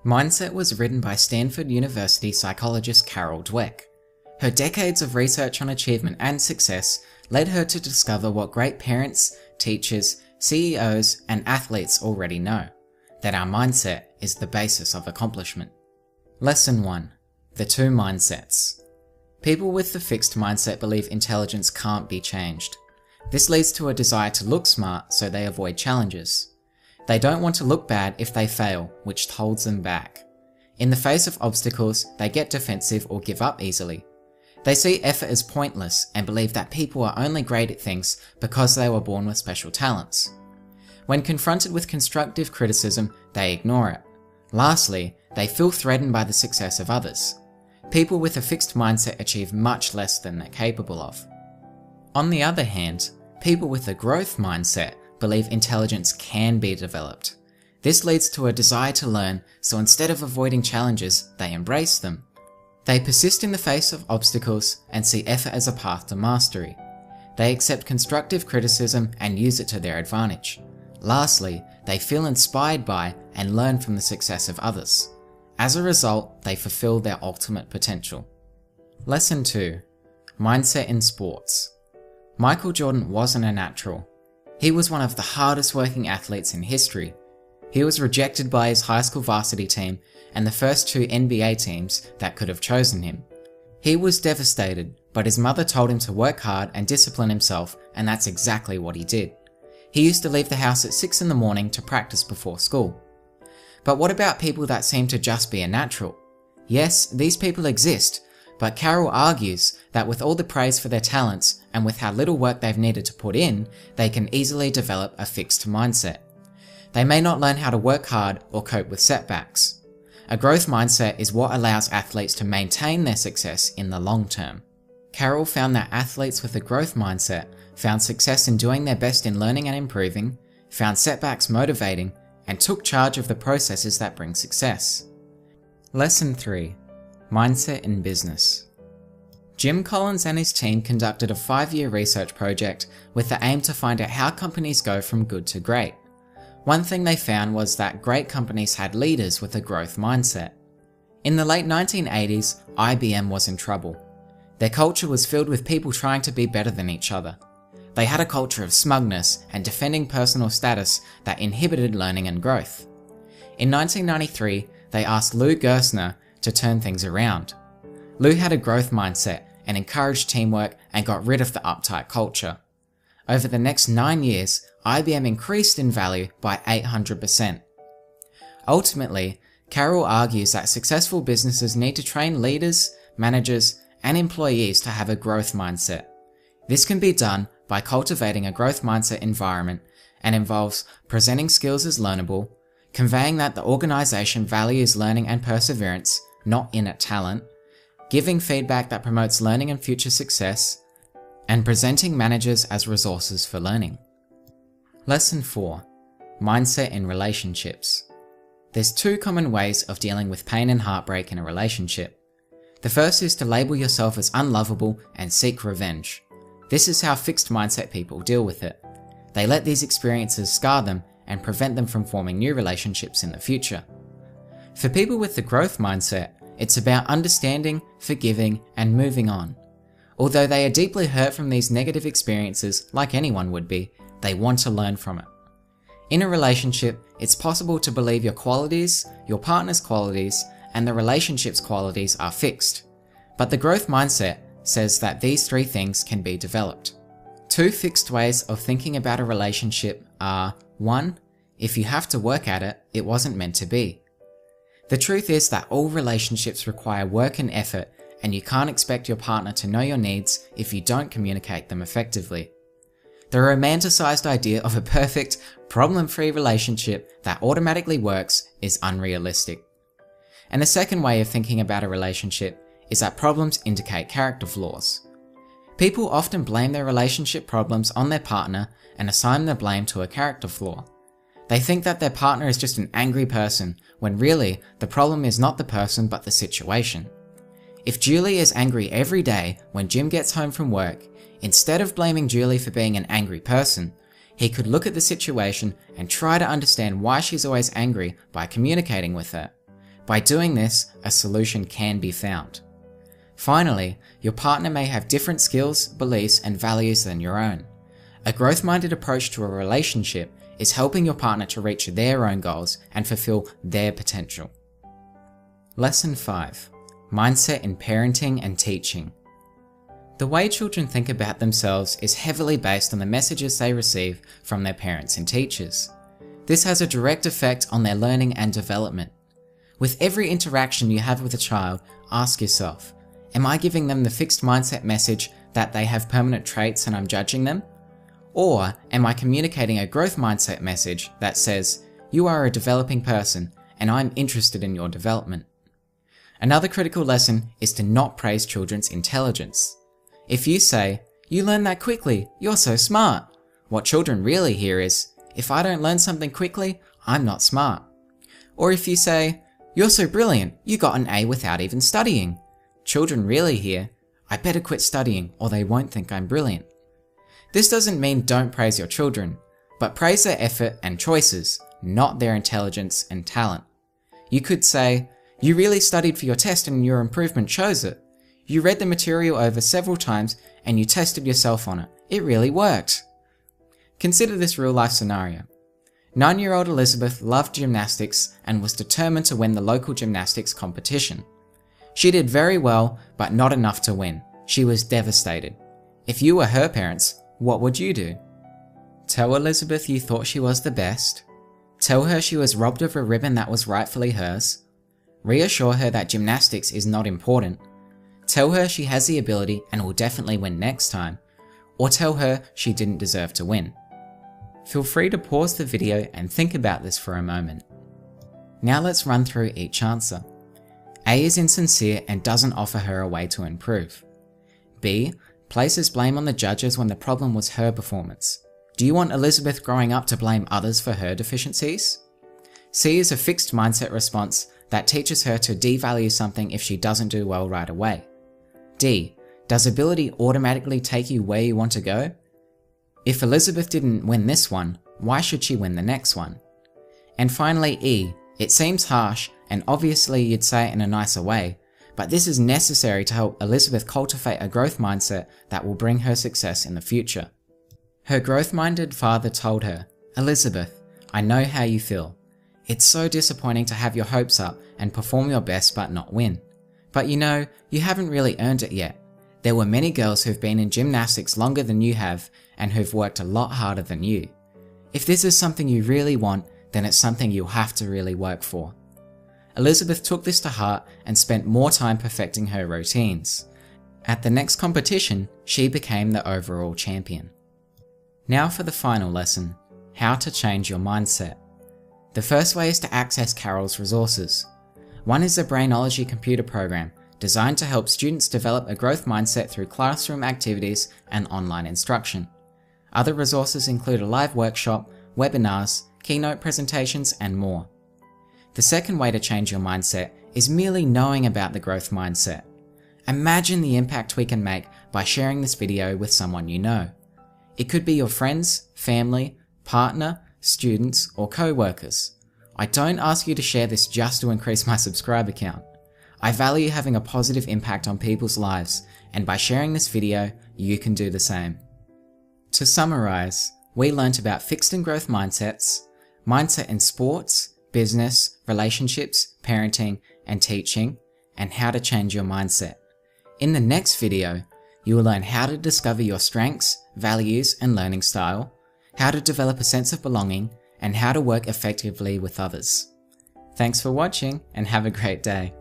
Mindset was written by Stanford University psychologist Carol Dweck. Her decades of research on achievement and success led her to discover what great parents, teachers, CEOs, and athletes already know, that our mindset is the basis of accomplishment. Lesson 1. The two mindsets. People with the fixed mindset believe intelligence can't be changed. This leads to a desire to look smart, so they avoid challenges. They don't want to look bad if they fail, which holds them back. In the face of obstacles, they get defensive or give up easily. They see effort as pointless and believe that people are only great at things because they were born with special talents. When confronted with constructive criticism, they ignore it. Lastly, they feel threatened by the success of others. People with a fixed mindset achieve much less than they're capable of. On the other hand, people with a growth mindset believe intelligence can be developed. This leads to a desire to learn, so instead of avoiding challenges, they embrace them. They persist in the face of obstacles and see effort as a path to mastery. They accept constructive criticism and use it to their advantage. Lastly, they feel inspired by and learn from the success of others. As a result, they fulfill their ultimate potential. Lesson 2. Mindset in sports. Michael Jordan wasn't a natural. He was one of the hardest working athletes in history. He was rejected by his high school varsity team and the first two NBA teams that could have chosen him. He was devastated, but his mother told him to work hard and discipline himself, and that's exactly what he did. He used to leave the house at 6 in the morning to practice before school. But what about people that seem to just be a natural? Yes, these people exist, but Carol argues that with all the praise for their talents and with how little work they've needed to put in, they can easily develop a fixed mindset. They may not learn how to work hard or cope with setbacks. A growth mindset is what allows athletes to maintain their success in the long term. Carol found that athletes with a growth mindset found success in doing their best in learning and improving, found setbacks motivating, and took charge of the processes that bring success. Lesson 3. Mindset in business. Jim Collins and his team conducted a 5-year research project with the aim to find out how companies go from good to great. One thing they found was that great companies had leaders with a growth mindset. In the late 1980s, IBM was in trouble. Their culture was filled with people trying to be better than each other. They had a culture of smugness and defending personal status that inhibited learning and growth. In 1993, they asked Lou Gerstner to turn things around. Lou had a growth mindset and encouraged teamwork and got rid of the uptight culture. Over the next 9 years, IBM increased in value by 800%. Ultimately, Carol argues that successful businesses need to train leaders, managers, and employees to have a growth mindset. This can be done by cultivating a growth mindset environment and involves presenting skills as learnable, conveying that the organization values learning and perseverance, not innate talent, giving feedback that promotes learning and future success, and presenting managers as resources for learning. Lesson 4. Mindset in relationships. There's 2 common ways of dealing with pain and heartbreak in a relationship. The first is to label yourself as unlovable and seek revenge. This is how fixed mindset people deal with it. They let these experiences scar them and prevent them from forming new relationships in the future. For people with the growth mindset, it's about understanding, forgiving, and moving on. Although they are deeply hurt from these negative experiences, like anyone would be, they want to learn from it. In a relationship, it's possible to believe your qualities, your partner's qualities, and the relationship's qualities are fixed. But the growth mindset says that these 3 things can be developed. 2 fixed ways of thinking about a relationship are: 1. If you have to work at it, it wasn't meant to be. The truth is that all relationships require work and effort, and you can't expect your partner to know your needs if you don't communicate them effectively. The romanticized idea of a perfect, problem-free relationship that automatically works is unrealistic. And the second way of thinking about a relationship is that problems indicate character flaws. People often blame their relationship problems on their partner and assign the blame to a character flaw. They think that their partner is just an angry person, when really, the problem is not the person but the situation. If Julie is angry every day when Jim gets home from work, instead of blaming Julie for being an angry person, he could look at the situation and try to understand why she's always angry by communicating with her. By doing this, a solution can be found. Finally, your partner may have different skills, beliefs, and values than your own. A growth-minded approach to a relationship is helping your partner to reach their own goals and fulfill their potential. Lesson 5. Mindset in Parenting and Teaching. The way children think about themselves is heavily based on the messages they receive from their parents and teachers. This has a direct effect on their learning and development. With every interaction you have with a child, ask yourself, am I giving them the fixed mindset message that they have permanent traits and I'm judging them? Or am I communicating a growth mindset message that says, you are a developing person and I'm interested in your development? Another critical lesson is to not praise children's intelligence. If you say, you learn that quickly, you're so smart, what children really hear is, if I don't learn something quickly, I'm not smart. Or if you say, you're so brilliant, you got an A without even studying, children really hear, I better quit studying or they won't think I'm brilliant. This doesn't mean don't praise your children, but praise their effort and choices, not their intelligence and talent. You could say, you really studied for your test and your improvement shows it. You read the material over several times and you tested yourself on it. It really worked. Consider this real-life scenario. 9-year-old Elizabeth loved gymnastics and was determined to win the local gymnastics competition. She did very well, but not enough to win. She was devastated. If you were her parents, what would you do? Tell Elizabeth you thought she was the best? Tell her she was robbed of a ribbon that was rightfully hers? Reassure her that gymnastics is not important? Tell her she has the ability and will definitely win next time? Or tell her she didn't deserve to win? Feel free to pause the video and think about this for a moment. Now let's run through each answer. A is insincere and doesn't offer her a way to improve. B places blame on the judges when the problem was her performance. Do you want Elizabeth growing up to blame others for her deficiencies? C is a fixed mindset response that teaches her to devalue something if she doesn't do well right away. D, does ability automatically take you where you want to go? If Elizabeth didn't win this one, why should she win the next one? And finally E, it seems harsh and obviously you'd say it in a nicer way, but this is necessary to help Elizabeth cultivate a growth mindset that will bring her success in the future. Her growth-minded father told her, Elizabeth, I know how you feel. It's so disappointing to have your hopes up and perform your best but not win. But you know, you haven't really earned it yet. There were many girls who've been in gymnastics longer than you have and who've worked a lot harder than you. If this is something you really want, then it's something you'll have to really work for. Elizabeth took this to heart and spent more time perfecting her routines. At the next competition, she became the overall champion. Now for the final lesson, how to change your mindset. The first way is to access Carol's resources. One is the Brainology computer program, designed to help students develop a growth mindset through classroom activities and online instruction. Other resources include a live workshop, webinars, keynote presentations, and more. The second way to change your mindset is merely knowing about the growth mindset. Imagine the impact we can make by sharing this video with someone you know. It could be your friends, family, partner, students, or co-workers. I don't ask you to share this just to increase my subscriber count. I value having a positive impact on people's lives, and by sharing this video, you can do the same. To summarize, we learnt about fixed and growth mindsets, mindset in sports, business, relationships, parenting, and teaching, and how to change your mindset. In the next video, you will learn how to discover your strengths, values, and learning style, how to develop a sense of belonging, and how to work effectively with others. Thanks for watching and have a great day.